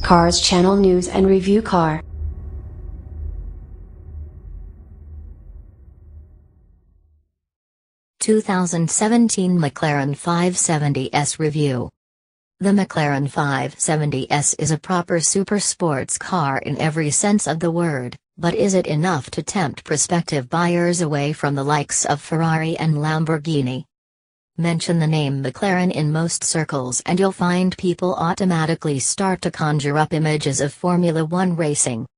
Cars Channel News and Review Car. (2017) McLaren 570S Review. The McLaren 570S is a proper super sports car in every sense of the word, but is it enough to tempt prospective buyers away from the likes of Ferrari and Lamborghini? Mention the name McLaren in most circles and you'll find people automatically start to conjure up images of Formula One racing.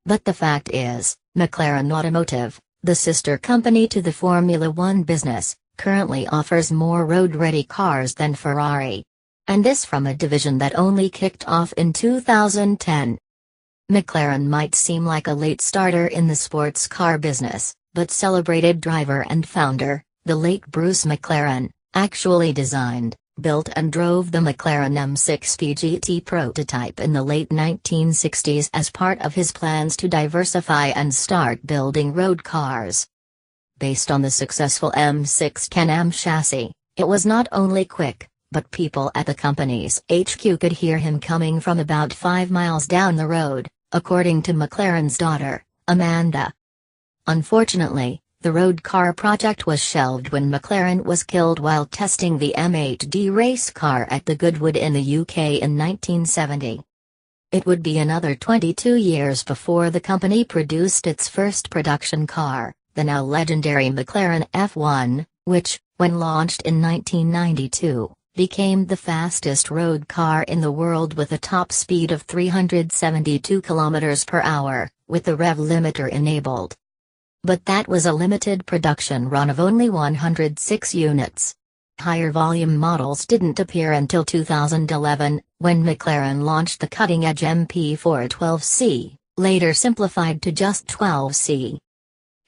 But the fact is, McLaren Automotive, the sister company to the Formula One business, currently offers more road-ready cars than Ferrari. And this from a division that only kicked off in 2010. McLaren might seem like a late starter in the sports car business, but celebrated driver and founder, the late Bruce McLaren, actually designed, built and drove the McLaren M6P GT prototype in the late 1960s as part of his plans to diversify and start building road cars. Based on the successful M6 Can-Am chassis, it was not only quick, but people at the company's HQ could hear him coming from about 5 miles down the road, according to McLaren's daughter, Amanda. Unfortunately, the road car project was shelved when McLaren was killed while testing the M8D race car at the Goodwood in the UK in 1970. It would be another 22 years before the company produced its first production car, the now legendary McLaren F1, which, when launched in 1992, became the fastest road car in the world with a top speed of 372 km per hour, with the rev limiter enabled. But that was a limited production run of only 106 units. Higher volume models didn't appear until 2011, when McLaren launched the cutting-edge MP412C, later simplified to just 12C.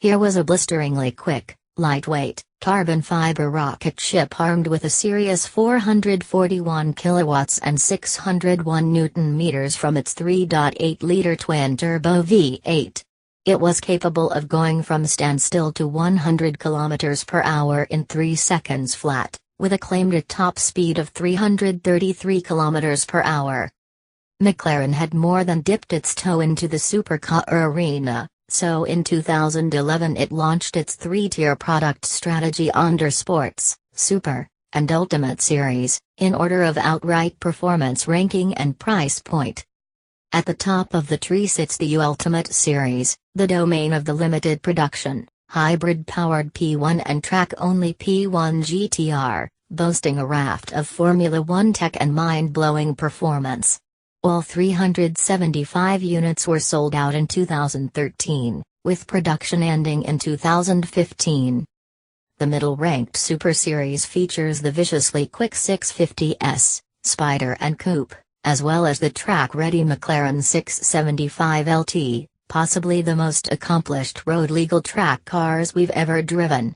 Here was a blisteringly quick, lightweight, carbon fiber rocket ship armed with a serious 441 kilowatts and 601 Newton-meters from its 3.8-liter twin-turbo V8. It was capable of going from standstill to 100 km per hour in 3 seconds flat, with a claimed top speed of 333 km per hour. McLaren had more than dipped its toe into the supercar arena, so in 2011 it launched its 3-tier product strategy under Sports, Super, and Ultimate series, in order of outright performance ranking and price point. At the top of the tree sits the Ultimate series, the domain of the limited production, hybrid-powered P1 and track-only P1 GTR, boasting a raft of Formula One tech and mind-blowing performance. All 375 units were sold out in 2013, with production ending in 2015. The middle-ranked Super Series features the viciously quick 650S, Spider and Coupe, as well as the track-ready McLaren 675 LT, possibly the most accomplished road-legal track cars we've ever driven.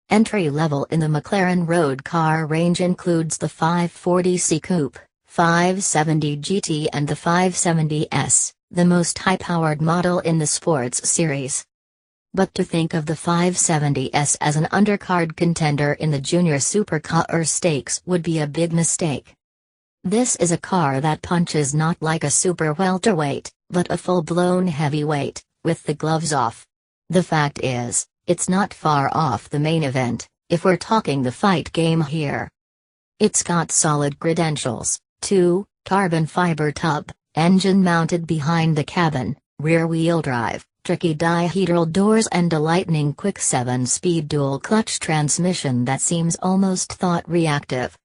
Entry-level in the McLaren road car range includes the 540C Coupe, 570 GT and the 570S, the most high-powered model in the sports series. But to think of the 570S as an undercard contender in the junior supercar stakes would be a big mistake. This is a car that punches not like a super welterweight, but a full-blown heavyweight, with the gloves off. The fact is, it's not far off the main event, if we're talking the fight game here. It's got solid credentials, too: carbon fiber tub, engine mounted behind the cabin, rear-wheel drive, tricky dihedral doors and a lightning-quick 7-speed dual-clutch transmission that seems almost thought-reactive.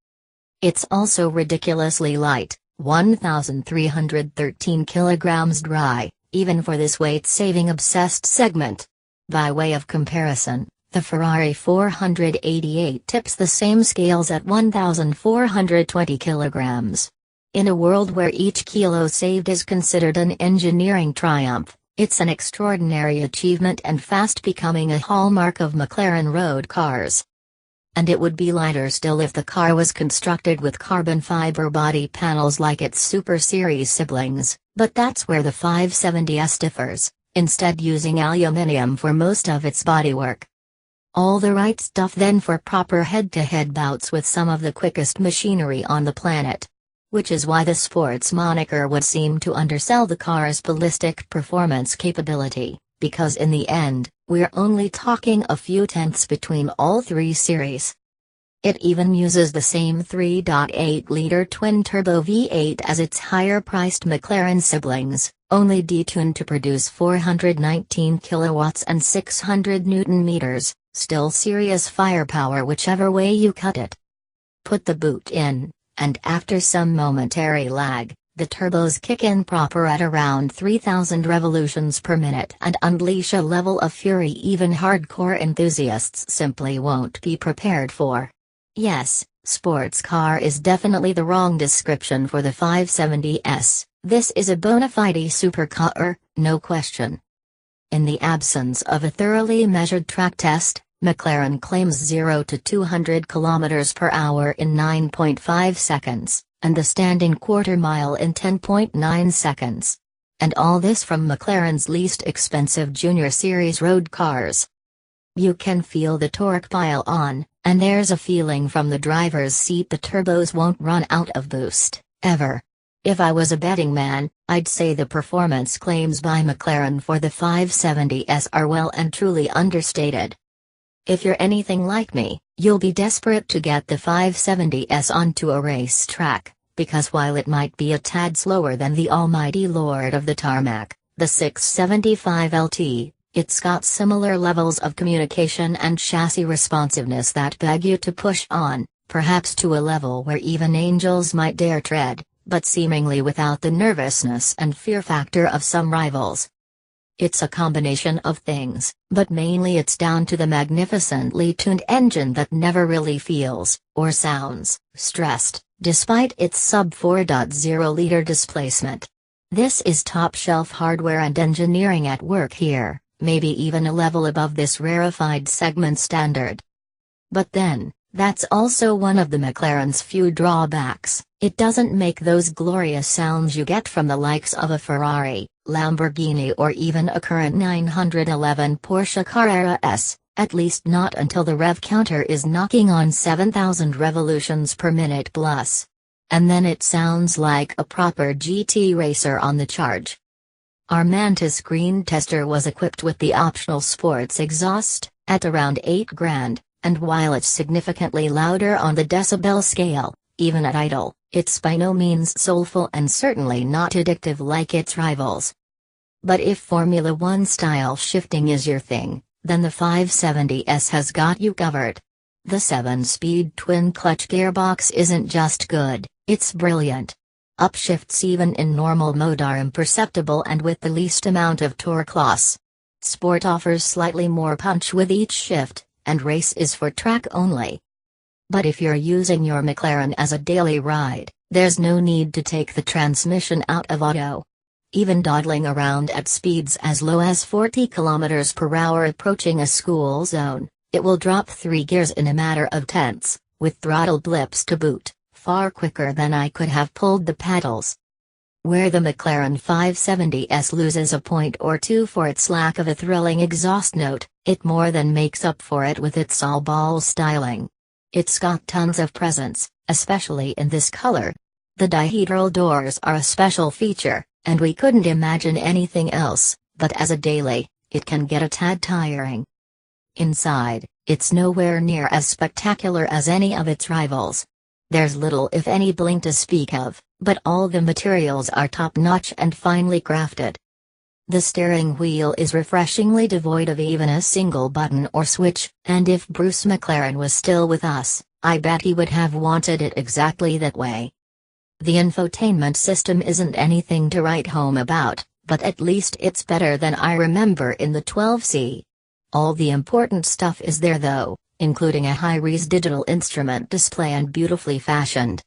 It's also ridiculously light, 1,313 kilograms dry, even for this weight-saving obsessed segment. By way of comparison, the Ferrari 488 tips the same scales at 1,420 kilograms. In a world where each kilo saved is considered an engineering triumph, it's an extraordinary achievement and fast becoming a hallmark of McLaren road cars. And it would be lighter still if the car was constructed with carbon fiber body panels like its Super Series siblings, but that's where the 570S differs, instead using aluminium for most of its bodywork. All the right stuff then for proper head-to-head bouts with some of the quickest machinery on the planet. which is why the sports moniker would seem to undersell the car's ballistic performance capability, because in the end, we're only talking a few tenths between all three series. It even uses the same 3.8-liter twin-turbo V8 as its higher-priced McLaren siblings, only detuned to produce 419 kilowatts and 600 newton-meters, still serious firepower whichever way you cut it. Put the boot in, and after some momentary lag, the turbos kick in proper at around 3,000 revolutions per minute and unleash a level of fury even hardcore enthusiasts simply won't be prepared for. Yes, sports car is definitely the wrong description for the 570S, this is a bona fide supercar, no question. In the absence of a thoroughly measured track test, McLaren claims 0 to 200 km per hour in 9.5 seconds, and the standing quarter mile in 10.9 seconds. And all this from McLaren's least expensive Junior Series road cars. You can feel the torque pile on, and there's a feeling from the driver's seat the turbos won't run out of boost, ever. If I was a betting man, I'd say the performance claims by McLaren for the 570S are well and truly understated. If you're anything like me, you'll be desperate to get the 570S onto a racetrack, because while it might be a tad slower than the almighty lord of the tarmac, the 675LT, it's got similar levels of communication and chassis responsiveness that beg you to push on, perhaps to a level where even angels might dare tread, but seemingly without the nervousness and fear factor of some rivals. It's a combination of things, but mainly it's down to the magnificently tuned engine that never really feels, or sounds, stressed, despite its sub-4.0-liter displacement. This is top-shelf hardware and engineering at work here, maybe even a level above this rarefied segment standard. But then, that's also one of the McLaren's few drawbacks. It doesn't make those glorious sounds you get from the likes of a Ferrari, Lamborghini or even a current 911 Porsche Carrera S, at least not until the rev counter is knocking on 7,000 revolutions per minute plus. And then it sounds like a proper GT racer on the charge. Our Mantis screen tester was equipped with the optional sports exhaust, at around $8,000, and while it's significantly louder on the decibel scale, even at idle, it's by no means soulful and certainly not addictive like its rivals. But if Formula One style shifting is your thing, then the 570S has got you covered. The 7-speed twin-clutch gearbox isn't just good, it's brilliant. Upshifts even in normal mode are imperceptible and with the least amount of torque loss. Sport offers slightly more punch with each shift, and race is for track only. But if you're using your McLaren as a daily ride, there's no need to take the transmission out of auto. Even dawdling around at speeds as low as 40 km per hour approaching a school zone, it will drop 3 gears in a matter of tenths, with throttle blips to boot, far quicker than I could have pulled the pedals. Where the McLaren 570S loses a point or two for its lack of a thrilling exhaust note, it more than makes up for it with its all-ball styling. It's got tons of presence, especially in this color. The dihedral doors are a special feature, and we couldn't imagine anything else, but as a daily, it can get a tad tiring. Inside, it's nowhere near as spectacular as any of its rivals. There's little if any bling to speak of, but all the materials are top-notch and finely crafted. The steering wheel is refreshingly devoid of even a single button or switch, and if Bruce McLaren was still with us, I bet he would have wanted it exactly that way. The infotainment system isn't anything to write home about, but at least it's better than I remember in the 12C. All the important stuff is there though, including a high-res digital instrument display and beautifully fashioned,